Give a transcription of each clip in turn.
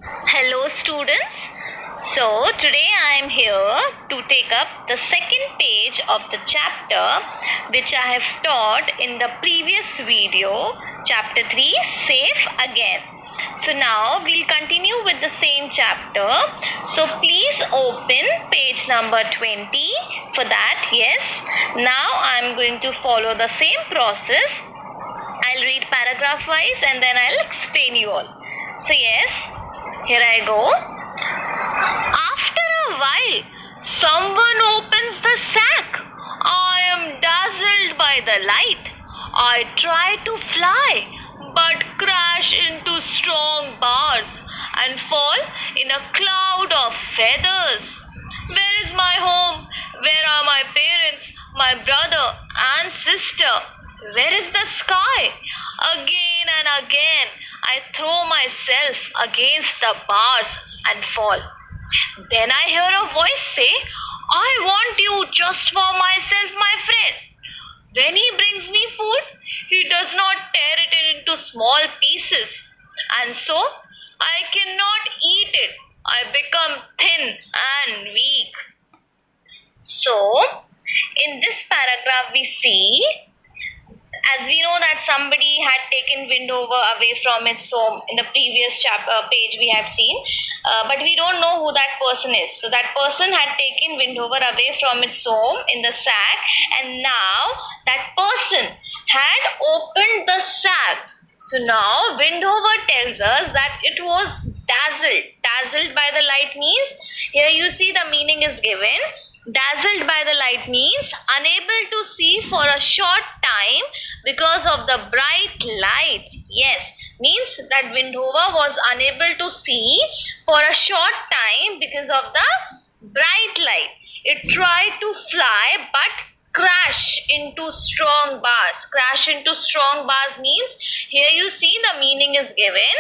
Hello students. So today I am here to take up the second page of the chapter which I have taught in the previous video, chapter 3, Safe Again. So now we'll continue with the same chapter. So please open page number 20 for that. Yes. Now I'm going to follow the same process. I'll read paragraph wise and then I'll explain you all. So yes, here I go. After a while, someone opens the sack. I am dazzled by the light. I try to fly, but crash into strong bars and fall in a cloud of feathers. Where is my home? Where are my parents, my brother and sister? Where is the sky? Again and again, I throw myself against the bars and fall. Then I hear a voice say, I want you just for myself, my friend. When he brings me food, he does not tear it into small pieces. And so, I cannot eat it. I become thin and weak. So, in this paragraph we see, as we know that somebody had taken Windover away from its home in the previous page we have seen, but we don't know who that person is. So that person had taken Windover away from its home in the sack, and now that person had opened the sack. So now Windover tells us that it was dazzled. Dazzled by the light means, here you see the meaning is given. Dazzled by the light means unable to see for a short time because of the bright light. Yes, means that Windover was unable to see for a short time because of the bright light. It tried to fly but crash into strong bars. Crash into strong bars means, here you see the meaning is given.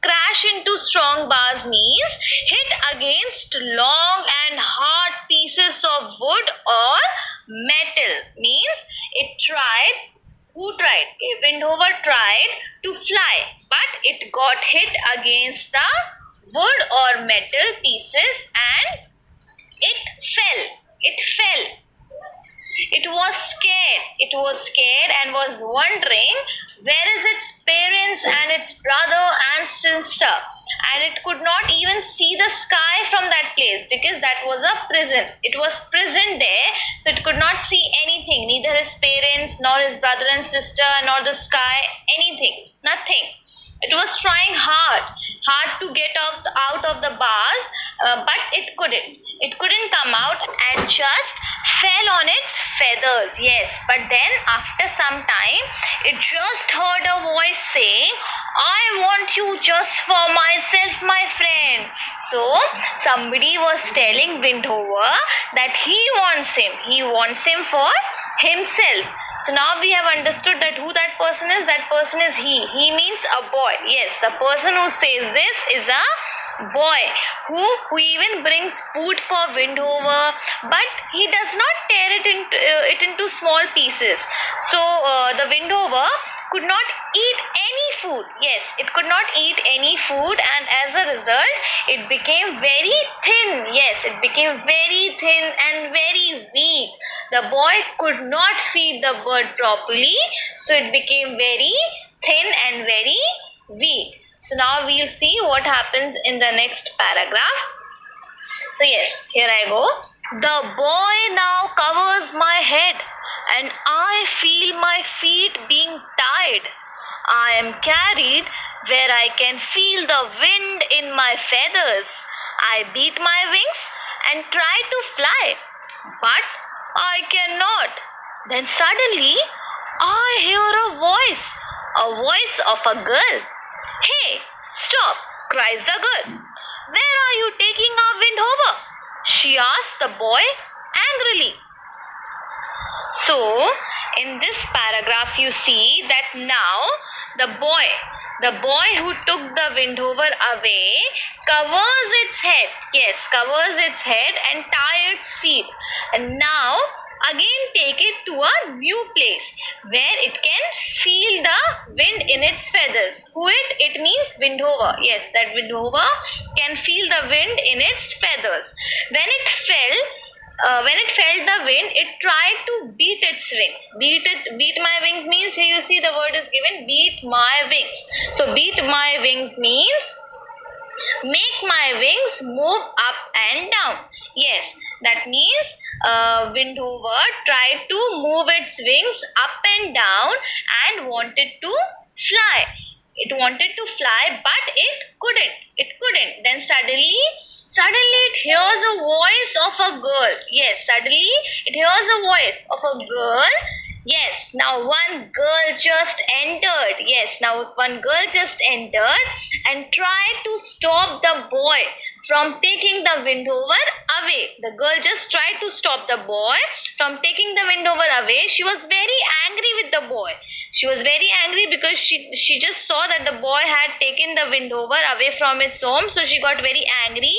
Crash into strong bars means hit against long and hard pieces of wood or metal. Means it tried, who tried? Windover tried to fly, but it got hit against the wood or metal pieces and it fell. It fell. It was scared. It was scared and was wondering where is its parents and its brother and sister. And it could not even see the sky from that place because that was a prison. It was prison there, so it could not see anything. Neither his parents, nor his brother and sister, nor the sky, anything. Nothing. It was trying hard to get out of the bars, but it couldn't. It couldn't come out and just fell on its feathers. Yes, but then after some time, it just heard a voice saying, I want you just for myself, my friend. So, somebody was telling Windover that he wants him. He wants him for himself. So now we have understood that who that person is. That person is he. He means a boy. Yes, the person who says this is a boy who even brings food for Windover, but he does not tear it into small pieces. So the Windover could not eat any food. Yes, it could not eat any food, and as a result, it became very thin. Yes, it became very thin and very weak. The boy could not feed the bird properly, so it became very thin and very weak. So now we'll see what happens in the next paragraph. So yes, here I go. The boy now covers my head and I feel my feet being tied. I am carried where I can feel the wind in my feathers. I beat my wings and try to fly, but I cannot. Then suddenly I hear a voice of a girl. Hey, stop, cries the girl. Where are you taking our Windover? She asked the boy angrily. So, in this paragraph you see that now the boy who took the Windover away covers its head. Yes, covers its head and ties its feet. And now Again take it to a new place where it can feel the wind in its feathers. It means windhover. Yes, that windhover can feel the wind in its feathers. When it felt the wind, it tried to beat its wings. Beat my wings means, here you see the word is given, beat my wings. So beat my wings means make my wings move up and down. Yes, that means windhover tried to move its wings up and down and wanted to fly. It wanted to fly, but it couldn't. Then suddenly it hears a voice of a girl. Yes, suddenly it hears a voice of a girl. Yes, now one girl just entered. And tried to stop the boy from taking the windhover away. The girl just tried to stop the boy from taking the windhover away. She was very angry with the boy. She was very angry because she just saw that the boy had taken the windhover away from its home. So she got very angry,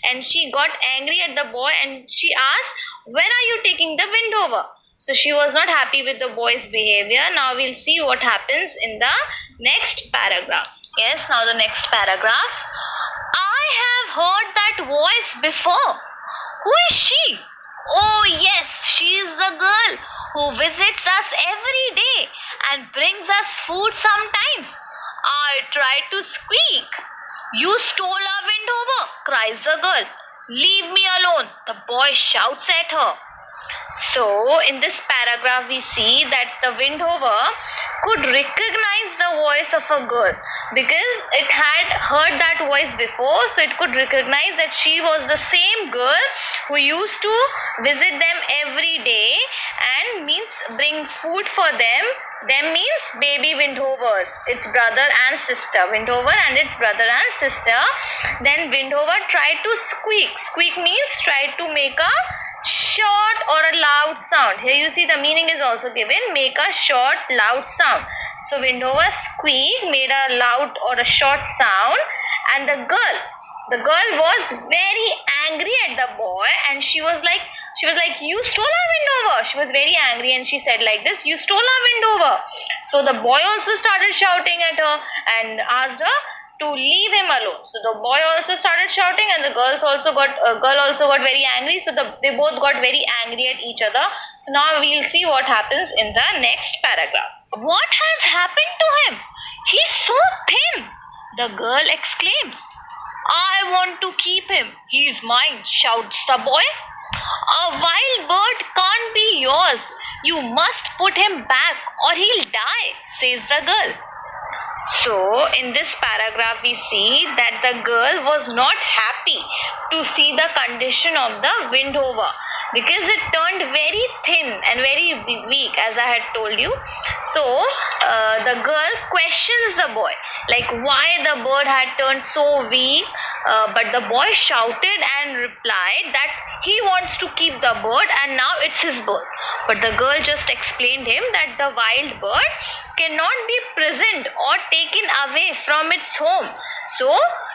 and she got angry at the boy, and she asked, "Where are you taking the windover?" So she was not happy with the boy's behavior. Now we'll see what happens in the next paragraph. Yes, now the next paragraph. I have heard that voice before. Who is she? Oh yes, she is the girl who visits us every day and brings us food sometimes. I tried to squeak. You stole our windover, cries the girl. Leave me alone, the boy shouts at her. So, in this paragraph, we see that the windhover could recognize the voice of a girl because it had heard that voice before. So, it could recognize that she was the same girl who used to visit them every day and means bring food for them. Them means baby windhovers, its brother and sister. Windhover and its brother and sister. Then windhover tried to squeak. Squeak means tried to make a short or a loud sound. Here you see the meaning is also given. Make a short, loud sound. So windhover squeak made a loud or a short sound, and the girl was very angry at the boy, and she was like, you stole our windover. She was very angry, and she said like this, you stole our windover. So the boy also started shouting at her and asked her to leave him alone. So the boy also started shouting, and the girl also got very angry. So they both got very angry at each other. So now we'll see what happens in the next paragraph. What has happened to him? He's so thin, the girl exclaims. I want to keep him. He is mine, shouts the boy. A wild bird can't be yours. You must put him back or he'll die, says the girl. So, in this paragraph, we see that the girl was not happy to see the condition of the windhover because it turned very thin and very weak, as I had told you. So, the girl questions the boy, like why the bird had turned so weak, but the boy shouted and replied that he wants to keep the bird and now it's his bird. But the girl just explained him that the wild bird cannot be prisoned or taken away from its home. So,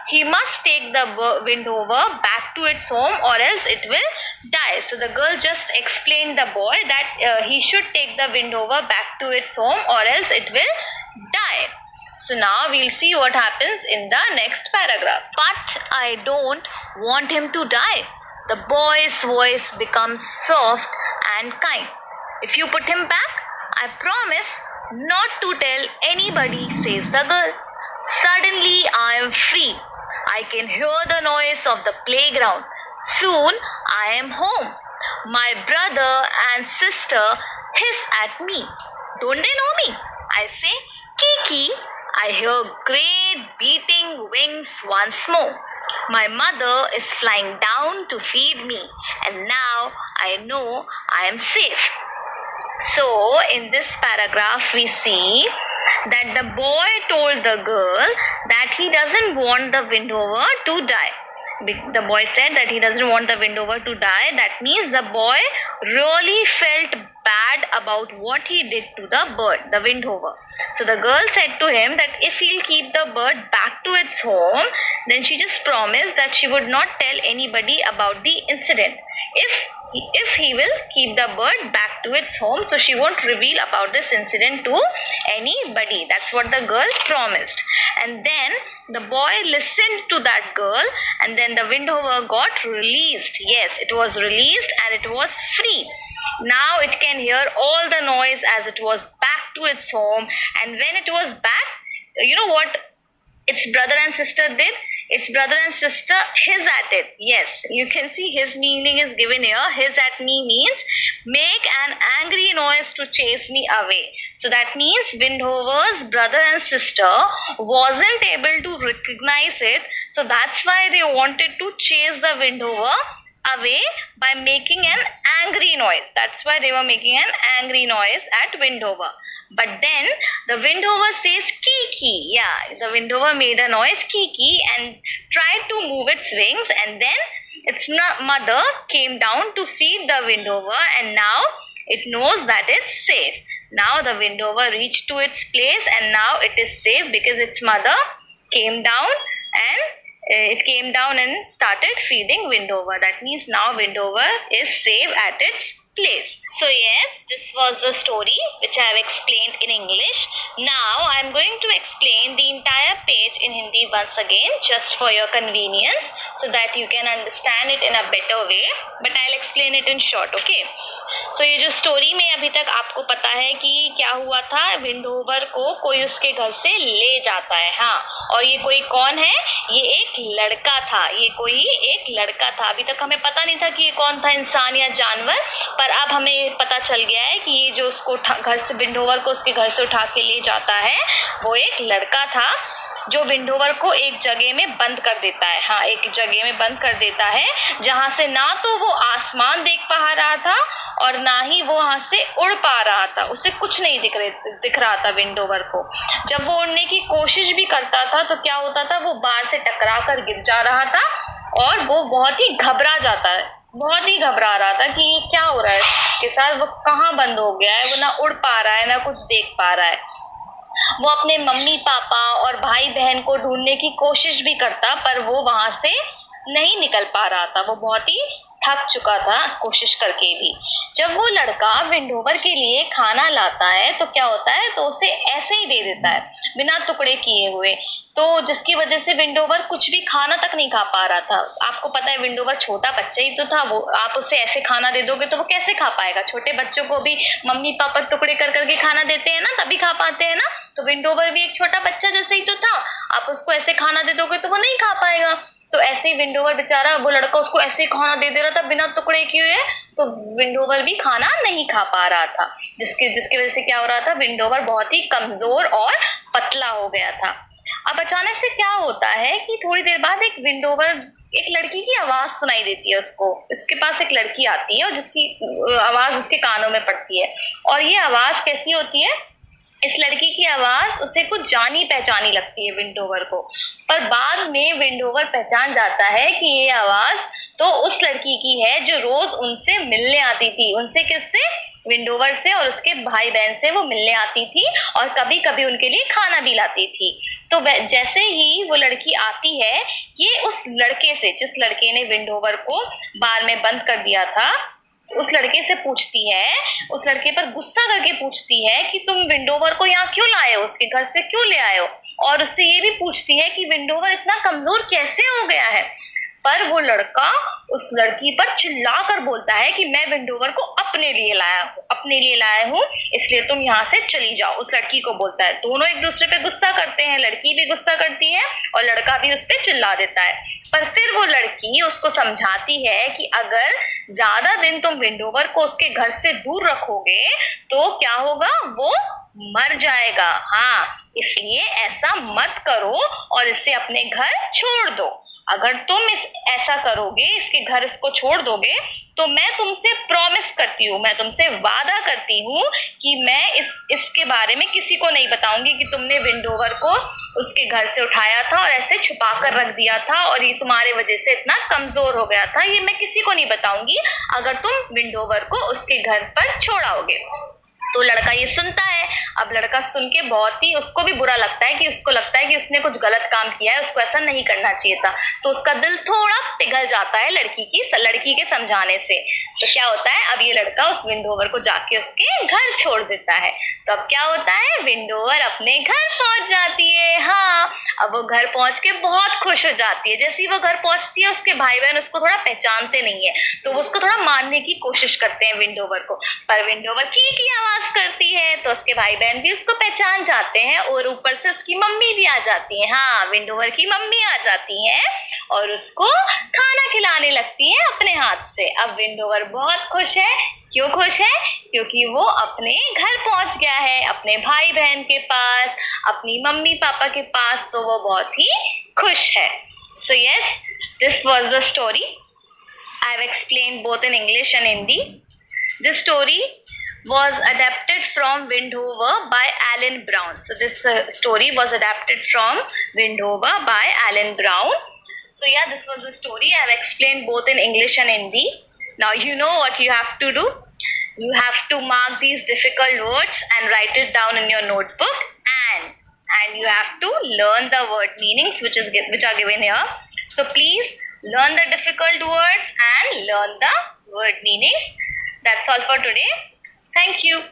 he must take the windhover back to its home or else it will die. So, the girl just explained the boy that he should take the windhover back to its home or else it will die. So now we'll see what happens in the next paragraph. But I don't want him to die. The boy's voice becomes soft and kind. If you put him back, I promise not to tell anybody, says the girl. Suddenly I am free. I can hear the noise of the playground. Soon I am home. My brother and sister hiss at me. Don't they know me? I say, Kiki. I hear great beating wings once more. My mother is flying down to feed me, and now I know I am safe. So, in this paragraph, we see that the boy told the girl that he doesn't want the windhover to die. The boy said that he doesn't want the windhover to die. That means the boy really felt bad about what he did to the bird, the windhover. So the girl said to him that if he'll keep the bird back to to its home, then she just promised that she would not tell anybody about the incident. If he will keep the bird back to its home, so she won't reveal about this incident to anybody. That's what the girl promised. And then the boy listened to that girl, and then the wind hover got released. Yes, it was released and it was free. Now it can hear all the noise as it was back to its home. And when it was back, you know what its brother and sister did? Its brother and sister hiss at it. Yes, you can see his meaning is given here. Hiss at me means make an angry noise to chase me away. So that means Windhover's brother and sister wasn't able to recognize it. So that's why they wanted to chase the Windhover away by making an angry noise. That's why they were making an angry noise at Windhover. But then the Windhover says kiki. Yeah, the Windhover made a noise kiki and tried to move its wings, and then its mother came down to feed the Windhover, and now it knows that it's safe. Now the Windhover reached to its place, and now it is safe because its mother came down and started feeding Windhover. That means now Windhover is safe at its place. So yes, this was the story which I have explained in English. Now I am going to explain the entire page in Hindi once again, just for your convenience, so that you can understand it in a better way. But I'll explain it in short, okay? So ये जो story में अभी तक आपको पता है कि क्या हुआ था, विंडोवर को कोई उसके घर से ले जाता है, हाँ, और ये कोई कौन है? ये एक लड़का था, ये कोई एक लड़का था। अभी तक हमें पता नहीं था कि ये कौन था, इंसान या जानवर, पर अब हमें पता चल गया है कि ये जो उसको घर से विंडोवर को उसके घर से उठा के ले जाता है वो एक लड़का था, जो विंडोवर को एक जगह में बंद कर देता है। हाँ, एक जगह में बंद कर देता है जहाँ से ना तो वो आसमान देख पा रहा था और ना ही वो वहाँ से उड़ पा रहा था। उसे कुछ नहीं दिख रहा था विंडोवर को। जब वो उड़ने की कोशिश भी करता था तो क्या होता था, वो बार से टकरा कर गिर जा रहा था और वो बहुत ही घबरा जाता है, बहुत ही घबरा रहा था कि क्या हो रहा है इसके साथ, वो कहाँ बंद हो गया है, वो ना उड़ पा रहा है ना कुछ देख पा रहा है। वो अपने मम्मी पापा और भाई बहन को ढूंढने की कोशिश भी करता, पर वो वहां से नहीं निकल पा रहा था, वो बहुत ही थक चुका था कोशिश करके भी। जब वो लड़का विंडोवर के लिए खाना लाता है तो क्या होता है, तो उसे ऐसे ही दे देता है बिना टुकड़े किए हुए, तो जिसकी वजह से विंडोवर कुछ भी खाना तक नहीं खा पा रहा था। आपको पता है विंडोवर छोटा बच्चा ही तो था, वो आप उसे ऐसे खाना दे दोगे तो वो कैसे खा पाएगा। छोटे बच्चों को भी मम्मी पापा टुकड़े कर करके खाना देते हैं ना, तभी खा पाते हैं ना। तो विंडोवर भी एक छोटा बच्चा जैसे ही तो था, आप उसको ऐसे खाना दे दोगे तो वो नहीं खा पाएगा। तो ऐसे ही विंडोवर बेचारा, वो लड़का उसको ऐसे ही खाना दे रहा था बिना टुकड़े किए हुए, तो विंडोवर भी खाना नहीं खा पा रहा था, जिसकी वजह से क्या हो रहा था, विंडोवर बहुत ही कमजोर और पतला हो गया था। अब अचानक से क्या होता है कि थोड़ी देर बाद एक लड़की की आवाज सुनाई देती है उसको। इसके पास एक लड़की आती है और जिसकी आवाज उसके कानों में पड़ती है, और ये आवाज कैसी होती है, इस लड़की की आवाज उसे कुछ जानी पहचानी लगती है विंडोवर को, पर बाद में विंडोवर पहचान जाता है कि ये आवाज तो उस लड़की की है जो रोज उनसे मिलने आती थी। उनसे किससे? विंडोवर से और उसके भाई बहन से वो मिलने आती थी और कभी कभी उनके लिए खाना भी लाती थी। तो जैसे ही वो लड़की आती है, ये उस लड़के से, जिस लड़के ने विंडोवर को बार में बंद कर दिया था, उस लड़के से पूछती है, उस लड़के पर गुस्सा करके पूछती है कि तुम विंडोवर को यहाँ क्यों लाए हो, उसके घर से क्यों ले आए हो, और उससे ये भी पूछती है कि विंडोवर इतना कमजोर कैसे हो गया है। पर वो लड़का उस लड़की पर चिल्ला कर बोलता है कि मैं विंडोवर को अपने लिए लाया हूँ, इसलिए तुम यहाँ से चली जाओ। उस लड़की को बोलता है। दोनों एक दूसरे पे गुस्सा करते हैं, लड़की भी गुस्सा करती है और लड़का भी उस पर चिल्ला देता है। पर फिर वो लड़की उसको समझाती है कि अगर ज्यादा दिन तुम विंडोवर को उसके घर से दूर रखोगे तो क्या होगा, वो मर जाएगा। हाँ, इसलिए ऐसा मत करो और इसे अपने घर छोड़ दो। अगर तुम ऐसा करोगे, इसके घर इसको छोड़ दोगे, तो मैं तुमसे प्रॉमिस करती हूँ, मैं तुमसे वादा करती हूँ कि मैं इसके बारे में किसी को नहीं बताऊंगी कि तुमने विंडोवर को उसके घर से उठाया था और ऐसे छुपा कर रख दिया था और ये तुम्हारे वजह से इतना कमजोर हो गया था। ये मैं किसी को नहीं बताऊंगी अगर तुम विंडोवर को उसके घर पर छोड़ाओगे। तो लड़का ये सुनता है। अब लड़का सुन के बहुत ही उसको भी बुरा लगता है कि उसको लगता है कि उसने कुछ गलत काम किया है, उसको ऐसा नहीं करना चाहिए था। तो उसका दिल थोड़ा पिघल जाता है लड़की के समझाने से। तो क्या होता है, अब ये लड़का उस विंडोवर को जाके उसके घर छोड़ देता है। तो अब क्या होता है, विंडोवर अपने घर पहुंच जाती है। हाँ, अब वो घर पहुंच के बहुत खुश हो जाती है। जैसे ही वो घर पहुंचती है, उसके भाई बहन उसको थोड़ा पहचानते नहीं है, तो वो उसको थोड़ा मारने की कोशिश करते हैं विंडोवर को। पर विंडोवर की आवाज करती है तो उसके भाई बहन भी उसको पहचान जाते हैं, और ऊपर से उसकी मम्मी भी आ जाती है। हाँ, विंडोवर की मम्मी आ जाती है और उसको खाना खिलाने लगती है अपने हाथ से। अब विंडोवर बहुत खुश है। क्यों खुश है? क्योंकि वो अपने घर पहुंच गया है, अपने भाई बहन के पास, अपनी मम्मी पापा के पास। तो वो बहुत ही खुश है। So yes, this was the story. I have explained both in English and Hindi. This story was adapted from Windhover by Alan Brown. So this story was adapted from Windhover by Alan Brown. So yeah, this was the story. I have explained both in English and Hindi. Now you know what you have to do. You have to mark these difficult words and write it down in your notebook, and you have to learn the word meanings which are given here. So please learn the difficult words and learn the word meanings. That's all for today. Thank you.